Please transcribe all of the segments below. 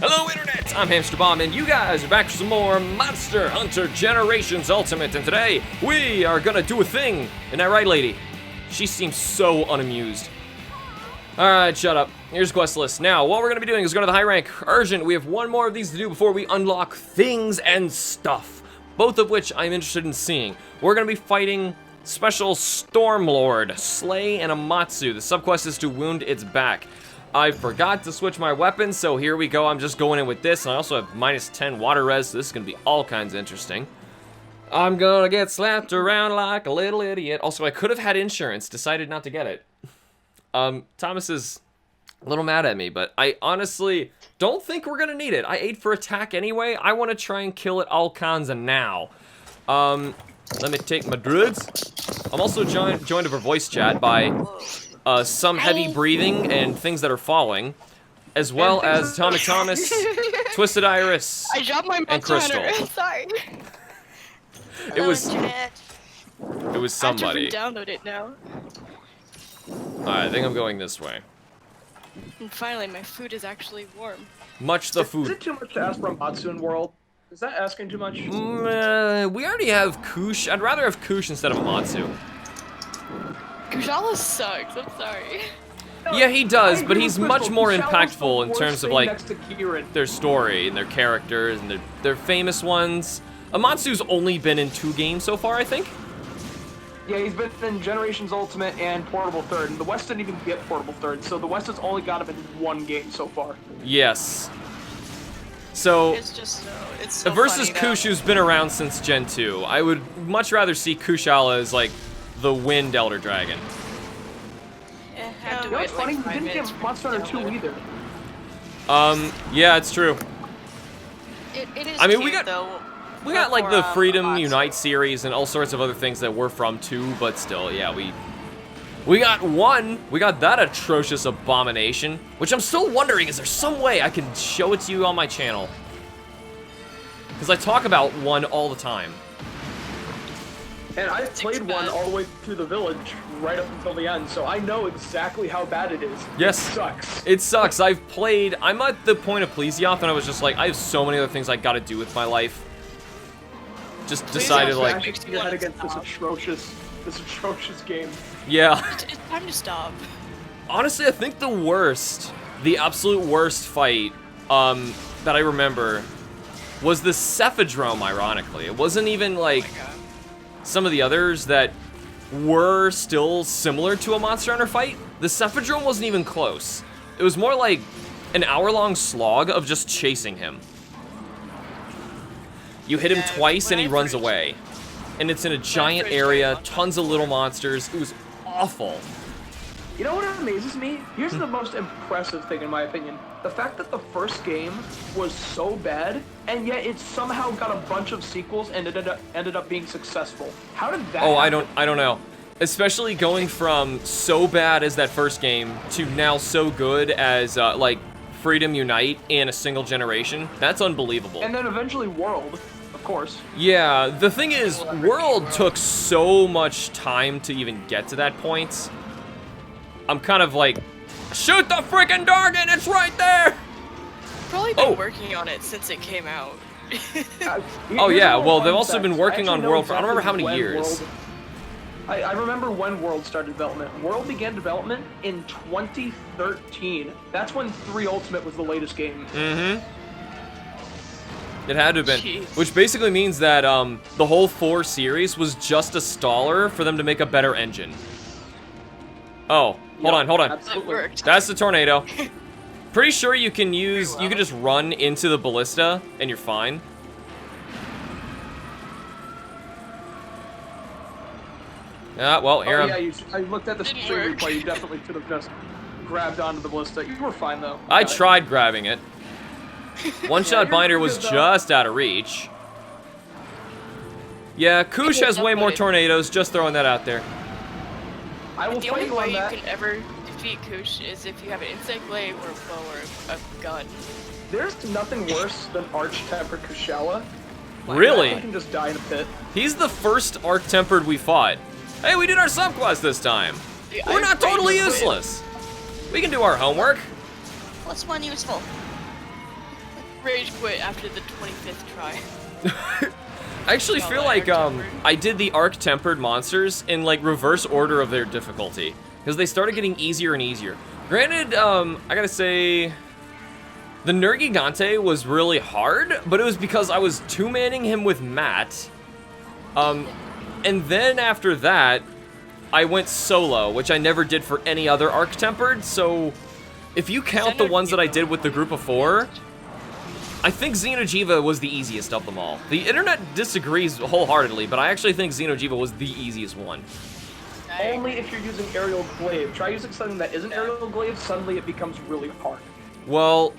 Hello Internet, I'm HamsterBomb and you guys are back for some more Monster Hunter Generations Ultimate, and today we are gonna do a thing. Isn't that right, lady? She seems so unamused. Alright, shut up. Here's quest list. Now, what we're gonna be doing is go to the high rank. Urgent, we have one more of these to do before we unlock things and stuff. Both of which I'm interested in seeing. We're gonna be fighting Special Stormlord, Slay, and Amatsu. The subquest is to wound its back. I forgot to switch my weapon, so here we go. I'm just going in with this, and I also have minus 10 water res, so this is gonna be all kinds of interesting. I'm gonna get slapped around like a little idiot. Also, I could have had insurance, decided not to get it. Thomas is a little mad at me, but I honestly don't think we're gonna need it. I ate for attack anyway. I want to try and kill it all kinds of now. Let me take my druids. I'm also joined over voice chat by some heavy breathing and things that are falling, as well as Atomic Thomas, Twisted Iris, I dropped my and Crystal. Sorry. It was somebody. I have to download it now. Alright, I think I'm going this way. And finally, my food is actually warm. Much the Is food. it too much to ask for Amatsu in World? Is that asking too much? We already have Kush. I'd rather have Kush instead of Amatsu. Kushala sucks, I'm sorry. Yeah, he does, but he's Crystal. much more Kushala was impactful the in worst terms of, thing like, next to Kieran. their story and their characters and their famous ones. Amatsu's only been in 2 games so far, I think. Yeah, he's been in Generations Ultimate and Portable Third, and the West didn't even get Portable Third, so the West has only got him in 1 game so far. Yes. So, It's just it's so versus funny, Kush, who's been around since Gen 2, I would much rather see Kushala as, like, the Wind Elder Dragon. Yeah, had to You know wait what's funny? like He 5 didn't minutes get for Monster it to Hunter 2 download. either. Yeah, it's true. It is I mean, we cute, got- though, We got, like, the for, Freedom Amatsu. Unite series and all sorts of other things that we're from, too, but still, yeah, we got one. We got that atrocious abomination, which I'm still wondering, is there some way I can show it to you on my channel? Because I talk about one all the time. And I played one all the way through the village, right up until the end, so I know exactly how bad it is. Yes. It sucks. It sucks. I'm at the point of Plesioth, and I was just like, I have so many other things I gotta do with my life. Just decided, like, makes me your head wanna against stop. this atrocious game. yeah. It's time to stop. Honestly, I think the absolute worst fight, that I remember was the Cephadrome, ironically. It wasn't even, like, some of the others that were still similar to a Monster Hunter fight. The Cephadrome wasn't even close. It was more like an hour-long slog of just chasing him. You hit him Yeah, twice and when he I runs first- away. And it's in a giant first area, played tons of little monsters. It was awful. You know what amazes me? Here's the most impressive thing in my opinion. The fact that the first game was so bad, and yet it somehow got a bunch of sequels and it ended up being successful. How did that Oh, happen? I don't know. Especially going from so bad as that first game to now so good as, like, Freedom Unite in a single generation. That's unbelievable. And then eventually World, of course. Yeah, the thing is, World took so much time to even get to that point. I'm kind of like, shoot the freaking Dargan, it's right there! Probably been Oh. working on it since it came out. Oh Here's yeah, a little well, they've fun also fact. been working I on actually World know for, I don't remember how many exactly when years. World- I remember when World started development. World began development in 2013. That's when 3 Ultimate was the latest game. Mm-hmm. It had to have been. Jeez. Which basically means that, the whole 4 series was just a staller for them to make a better engine. Oh, hold on. That Absolutely. worked. That's the tornado. Pretty sure you can you can just run into the ballista and you're fine. Well, here Oh, I'm. yeah, I looked at the Didn't stream work. replay. You definitely could have just grabbed onto the ballista. You were fine though. I Got it. tried grabbing it. One-shot you're binder was good, though. just out of reach. Yeah, Kush has way more tornadoes, just throwing that out there. I will The fight only you way on you that. can ever defeat Kush is if you have an insect blade or a bow or a gun. There's nothing worse than Arch-Tempered Kushala. You Really? can just die in a pit. He's the first Arc-Tempered we fought. Hey, we did our subquest this time. Yeah, We're I not totally rage quit. useless. We can do our homework. What's one useful? rage quit after the 25th try. I actually feel like I did the arc-tempered monsters in like reverse order of their difficulty because they started getting easier and easier. Granted, I gotta say, the Nergigante was really hard, but it was because I was two-manning him with Matt. And then after that, I went solo, which I never did for any other arc-tempered, so if you count the ones that I did with the group of 4, I think Xeno'jiiva was the easiest of them all. The internet disagrees wholeheartedly, but I actually think Xeno'jiiva was the easiest one. Only if you're using aerial glaive. Try using something that isn't aerial glaive, suddenly it becomes really hard. Well,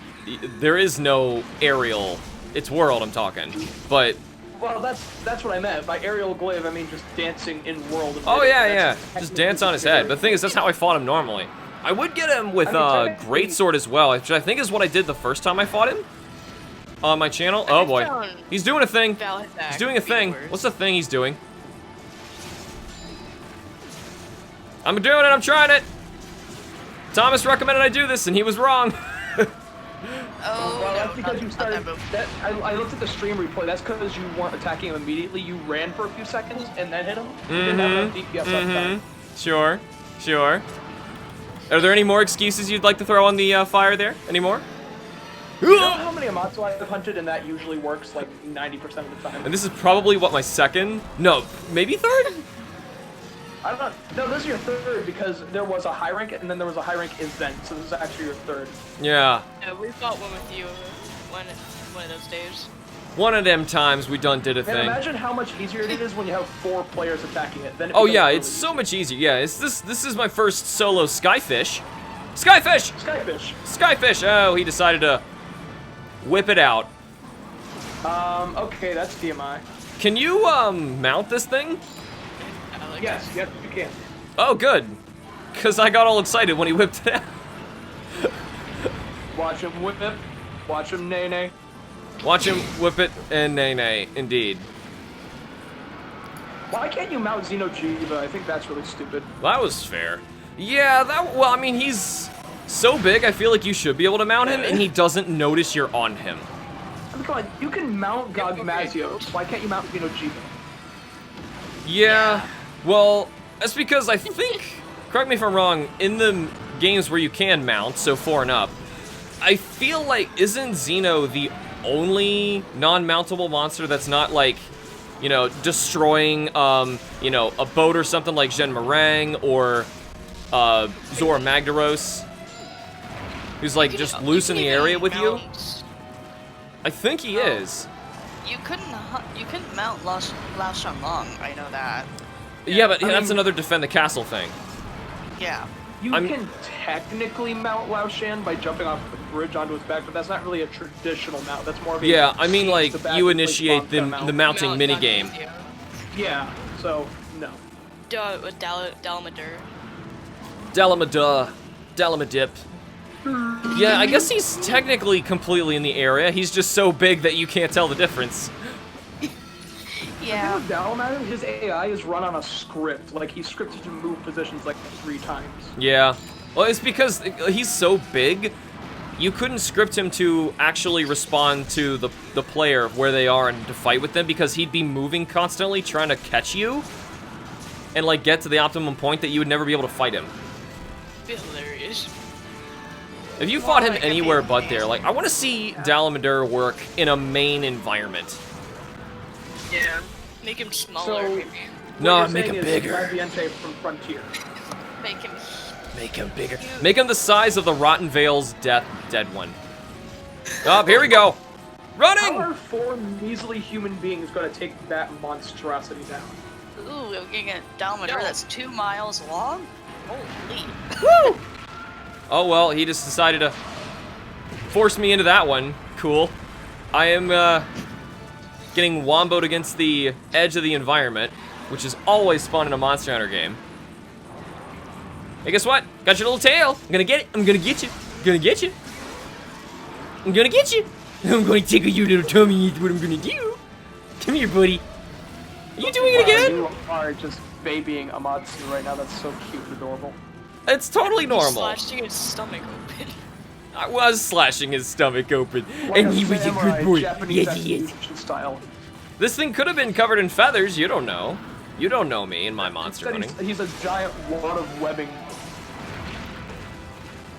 there is no aerial. It's world I'm talking, but... Well, that's what I meant. By aerial glaive, I mean just dancing in world. Oh yeah. Just dance on his head. But the thing is, that's how I fought him normally. I would get him with Greatsword as well, which I think is what I did the first time I fought him. On my channel. Oh boy. He's doing a thing. He's doing a thing. What's the thing he's doing? I'm doing it. I'm trying it. Thomas recommended I do this, and he was wrong. Oh, well, no, that's because you started. I looked at the stream replay. That's because you weren't attacking him immediately. You ran for a few seconds and then hit him. You didn't have enough DPS uptime. Sure. Are there any more excuses you'd like to throw on the fire there? Any more? You know how many Amatsu I've hunted, and that usually works like 90% of the time. And this is probably what, my second? No, maybe third? I don't know. No, this is your third because there was a high rank and then there was a high rank event, so this is actually your third. Yeah. Yeah, we fought one with you one of those days. One of them times we done did a thing. Imagine how much easier it is when you have 4 players attacking it. Then it oh yeah, really it's so much easier. Yeah, this is my first solo Skyfish. Skyfish! Skyfish! Oh, he decided to whip it out. Okay, that's DMI. Can you, mount this thing? Yes, you can. Oh, good. Because I got all excited when he whipped it out. Watch him whip it. Watch him nay-nay. Watch him whip it and nay-nay, indeed. Why can't you mount Xeno'jiiva? I think that's really stupid. That was fair. Yeah, well, I mean, he's so big, I feel like you should be able to mount him, and he doesn't notice you're on him. I mean, come on, you can mount God Mazio. Why can't you mount Xeno'jiiva? Yeah, well, that's because I think, correct me if I'm wrong, in the games where you can mount, so 4 and up, I feel like, isn't Xeno the only non-mountable monster that's not like, you know, destroying, you know, a boat or something like Gen Meringue or Zora Magdaros, who's like just loose in the area with you? I think he is. You couldn't mount Lao Shanlong, I know that. Yeah, but that's another defend the castle thing. Yeah. You can technically mount Lao Shan by jumping off the bridge onto his back, but that's not really a traditional mount. That's more of a... Yeah, I mean, like, you initiate the mounting minigame. Yeah, so, no. Dalamadur. Dalamadip. Yeah, I guess he's technically completely in the area. He's just so big that you can't tell the difference. Yeah. The thing with Dalamadur, his AI is run on a script. Like, he's scripted to move positions like 3 times. Yeah. Well, it's because he's so big, you couldn't script him to actually respond to the player where they are and to fight with them because he'd be moving constantly trying to catch you and, like, get to the optimum point that you would never be able to fight him. Hilarious. If you fought him anywhere but there, like, I want to see Dalamadur work in a main environment. Yeah. Make him smaller, maybe. No, make him bigger. From Frontier. Make him bigger. Make him the size of the Rotten Vale's dead one. Oh, here we go. Running! How are 4 measly human beings going to take that monstrosity down? Ooh, we're getting a Dalamadur that's 2 miles long? Holy. Woo! Oh, well, he just decided to force me into that one. Cool. I am, getting womboed against the edge of the environment, which is always fun in a Monster Hunter game. Hey, guess what? Got your little tail. I'm gonna get it. I'm gonna get you. I'm gonna get you. I'm gonna get you. I'm going to tickle your little tummy. Is what I'm gonna do. Come here, buddy. Are you doing it again? You are just babying Amatsu right now. That's so cute and adorable. It's totally normal. Slashing his stomach open. I was slashing his stomach open, Like and he was a samurai, good boy. Japanese Yes, he is. execution style. This thing could have been covered in feathers. You don't know. You don't know me and my monster Instead, hunting. he's a giant wad of webbing.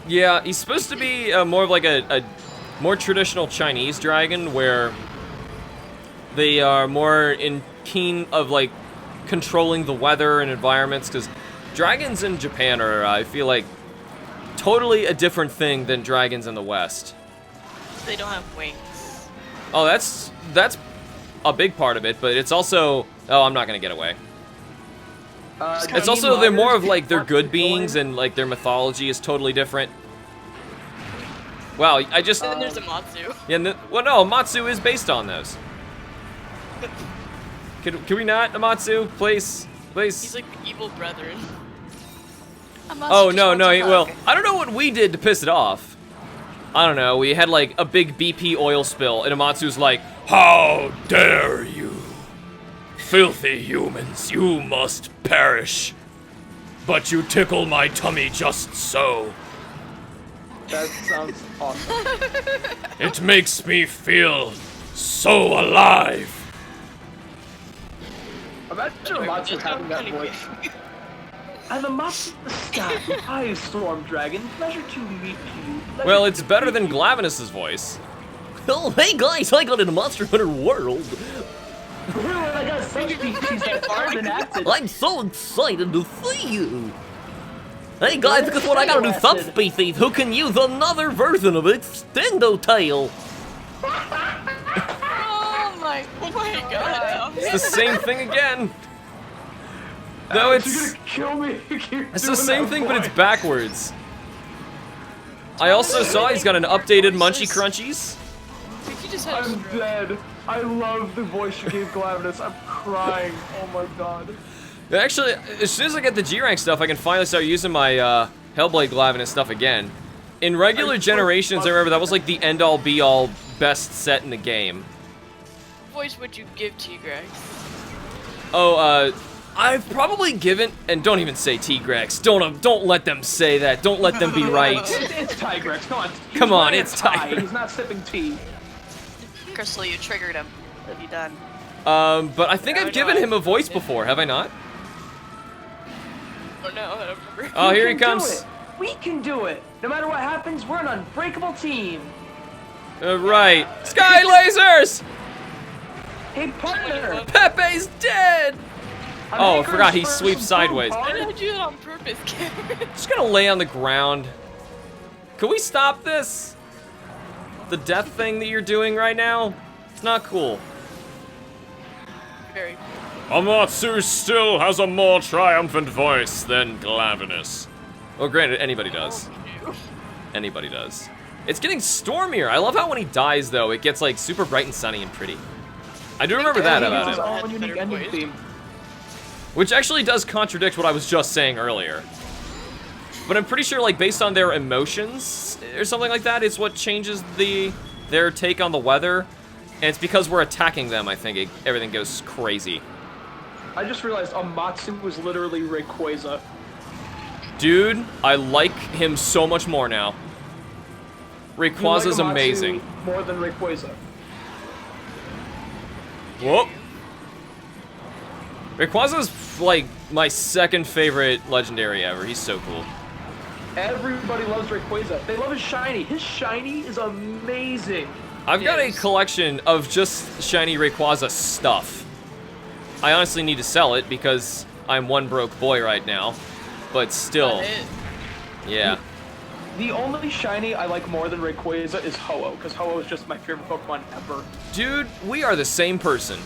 Yeah, he's supposed to be more of like a more traditional Chinese dragon, where they are more keen of like controlling the weather and environments. Because dragons in Japan are, I feel like, totally a different thing than dragons in the West. They don't have wings. Oh, that's a big part of it, but it's also. Oh, I'm not gonna get away. It's also they're more of like they're good beings, and like their mythology is totally different. Wow, I just. And then there's Amatsu. Yeah, well, no, Amatsu is based on those. Can we not, Amatsu? Please, please. He's like the evil brethren. Oh, no, well, I don't know what we did to piss it off. I don't know, we had like a big BP oil spill, and Amatsu's like, "How dare you? Filthy humans, you must perish. But you tickle my tummy just so. That sounds awesome. It makes me feel so alive." Imagine Amatsu having that voice. I'm Amatsu the Sky. Hi, Storm Dragon. Pleasure to meet you. Well, it's better than Glavenus's voice. Oh, hey guys, I got in a Monster Hunter World. I got some species that aren't enacted. I'm so excited to see you. Hey guys, guess what? I got a new subspecies who can use another version of Extendo Tail. Oh my god. It's the same thing again. No, You're it's gonna kill me. it's the same thing, but it's backwards. I also saw he's got an updated Munchie Crunchies. I think you just had a I'm stroke. dead. I love the voice you gave Glavenus. I'm crying. Oh my god. Actually, as soon as I get the G rank stuff, I can finally start using my Hellblade Glavenus stuff again. In regular generations, I remember that was like the end-all be-all best set in the game. What voice would you give T-Grex? Oh, I've probably given, and don't even say T-Grex. Don't let them say that. Don't let them be right. It's Tigrex. Come on. He's Come on, wearing a it's tie. Tigrex. He's not sipping tea. Crystal, you triggered him. What have you done? But I think I've given him a voice before, have I not? Oh no, I don't remember. Oh, here he We can do comes. it. We can do it. No matter what happens, we're an unbreakable team. Right. Sky lasers! Hey, partner. Pepe's dead! I'm Oh, I anchors forgot he for sweeps some sideways. fun, Why bud. did I do that on purpose, Cameron? Just gonna lay on the ground. Can we stop this? The death thing that you're doing right now? It's not cool. Very. Amatsu still has a more triumphant voice than Glavenus. Well, granted, anybody does. Anybody does. It's getting stormier. I love how when he dies, though, it gets, like, super bright and sunny and pretty. I do remember that He about has his him. own unique ending theme. Which actually does contradict what I was just saying earlier. But I'm pretty sure, like, based on their emotions or something like that, is what changes their take on the weather. And it's because we're attacking them, I think, everything goes crazy. I just realized Amatsu was literally Rayquaza. Dude, I like him so much more now. You like Rayquaza's Amatsu amazing. More than Rayquaza. Whoop. Rayquaza's, like, my second favorite legendary ever. He's so cool. Everybody loves Rayquaza. They love his shiny. His shiny is amazing. I've got a collection of just shiny Rayquaza stuff. I honestly need to sell it because I'm one broke boy right now. But still, yeah. The only shiny I like more than Rayquaza is Ho-Oh, because Ho-Oh is just my favorite Pokemon ever. Dude, we are the same person.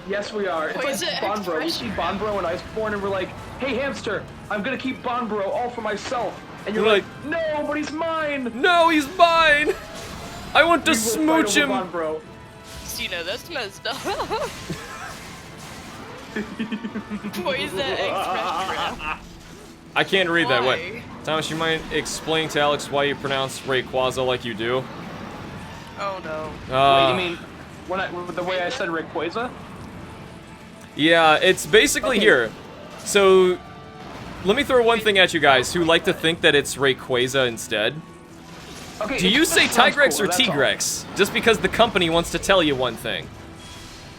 Yes, we are. It's Wait, like is it Bonbro. We see expression? Bonbro and Iceborne, and we're like, hey, hamster, I'm gonna keep Bonbro all for myself. And you're We're like, no, but he's mine. No, he's mine! I want to We will fight smooch over him! Bonbro. Cena, that's messed up. Poison expression. I can't read that. What? Why? Thomas, you mind explaining to Alex why you pronounce Rayquaza like you do? Oh no. Wait, you mean with the way I said Rayquaza? Yeah, it's basically Okay. here. So, let me throw one thing at you guys who like to think that it's Rayquaza instead. Okay, Do it you just say sounds Tigrex cool, or that's all. Tigrex? Just because the company wants to tell you one thing.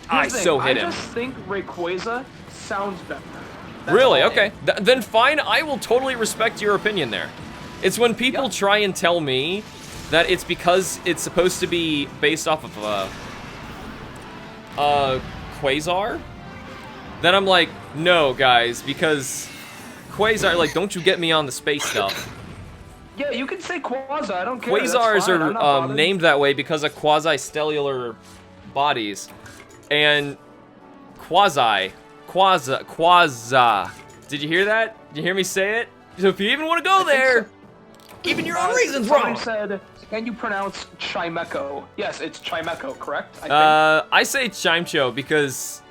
I Here's the so thing, hit I him. just think Rayquaza sounds better. That's Really? all. Okay. Then fine, I will totally respect your opinion there. It's when people Yep. try and tell me that it's because it's supposed to be based off of Quasar, then I'm like, no, guys, because Quasar, like, don't you get me on the space stuff. Yeah, you can say Quasar, I don't care. that's Quasars fine, I'm not are bothered. named that way because of quasi-stellar bodies. And quasi. Did you hear that? Did you hear me say it? So if you even want to go there, even your own reason's wrong. Somebody said, can you pronounce Chimecho? Yes, it's Chimecho, correct? I think. I say Chimecho because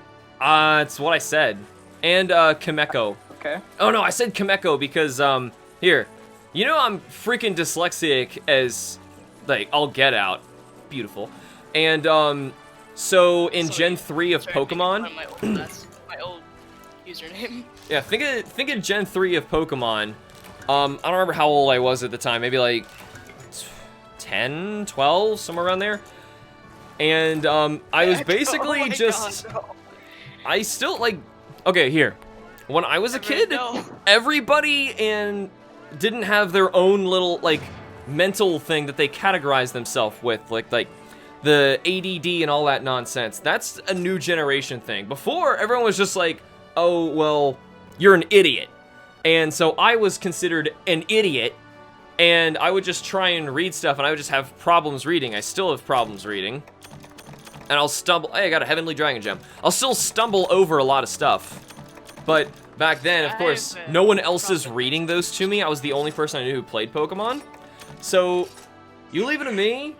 it's what I said. And Kameko. Okay. Oh no, I said Kameko because here. You know I'm freaking dyslexic as like all get out. Beautiful. And so in Gen 3 of Pokemon, My old username. yeah, think of Gen 3 of Pokemon. I don't remember how old I was at the time, maybe like 10, 12, somewhere around there. And I was basically just I still like okay, here. When I was a kid, everybody didn't have their own little like mental thing that they categorized themselves with, like the ADD and all that nonsense. That's a new generation thing. Before, everyone was just like, oh, well, you're an idiot. And so I was considered an idiot, and I would just try and read stuff, and I would just have problems reading. I still have problems reading. And I'll stumble. Hey, I got a Heavenly Dragon Gem. I'll still stumble over a lot of stuff. But back then, of course, no one else is reading those to me. I was the only person I knew who played Pokemon. So, you leave it to me.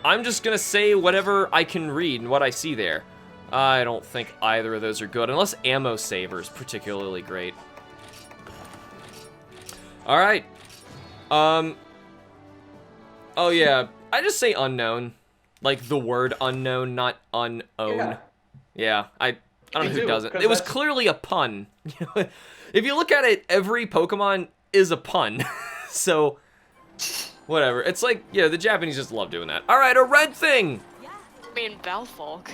I'm just gonna say whatever I can read and what I see there. I don't think either of those are good, unless Ammo Saver's particularly great. Alright. Oh yeah, I just say unknown. Like the word unknown, not unown. Yeah, I don't know who doesn't. It was clearly a pun. If you look at it, every Pokemon is a pun. So, whatever. It's like, yeah, the Japanese just love doing that. Alright, a red thing! I mean, Balfolk.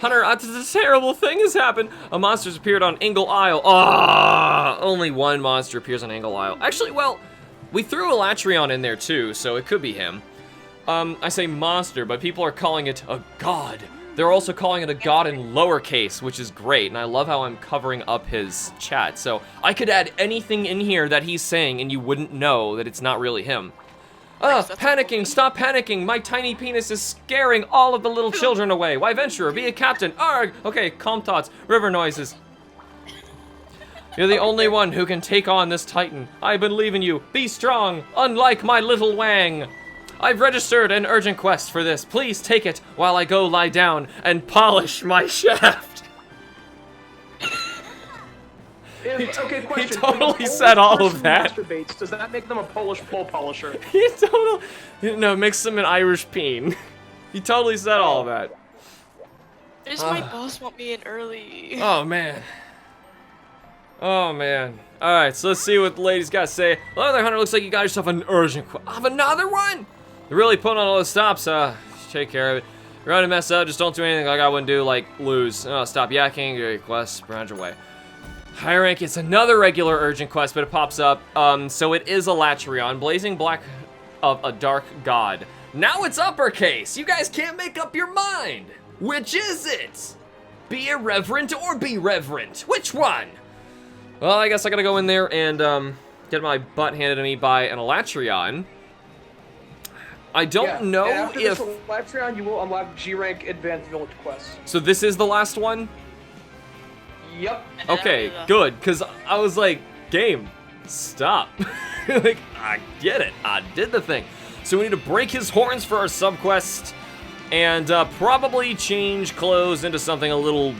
Hunter, a terrible thing has happened. A monster's appeared on Angle Isle. Ah, only one monster appears on Angle Isle. Actually, well, we threw a Latreon in there too, so it could be him. I say monster, but people are calling it a god. They're also calling it a god in lowercase, which is great, and I love how I'm covering up his chat. So I could add anything in here that he's saying, and you wouldn't know that it's not really him. Panicking, stop panicking. My tiny penis is scaring all of the little children away. Why, Venturer, be a captain. Arg! Okay, calm thoughts, river noises. You're the only one who can take on this titan. I believe in you. Be strong, unlike my little Wang. I've registered an urgent quest for this. Please take it while I go lie down and polish my shaft. Okay, question. He totally said all of that. Masturbates, does that make them a Polish pole polisher? He totally, no, makes him an Irish peen. He totally said all of that. Does my boss want me in early? Oh man. Oh man. Alright, so let's see what the ladies got to say. Well, there, Hunter, looks like you got yourself an urgent quest. I have another one? You're really putting on all the stops, take care of it. You're gonna mess up, just don't do anything like I wouldn't do, like lose. Oh, stop yakking, your quest, round your way. High rank, it's another regular urgent quest, but it pops up. So it is a Latreon, blazing black of a dark god. Now it's uppercase. You guys can't make up your mind. Which is it? Be irreverent or be reverent? Which one? Well, I guess I gotta go in there and get my butt handed to me by an Latreon. I don't know and after if... this Latreon, you will unlock G-Rank Advanced Village quests. So this is the last one? Yep. Okay, good, because I was like, game, stop. Like, I get it, I did the thing. So we need to break his horns for our subquest, and probably change clothes into something a little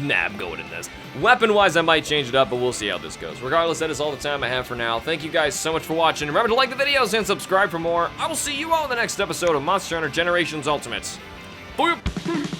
nab-goated in this. Weapon-wise, I might change it up, but we'll see how this goes. Regardless, that is all the time I have for now. Thank you guys so much for watching. Remember to like the videos and subscribe for more. I will see you all in the next episode of Monster Hunter Generations Ultimate. Boop!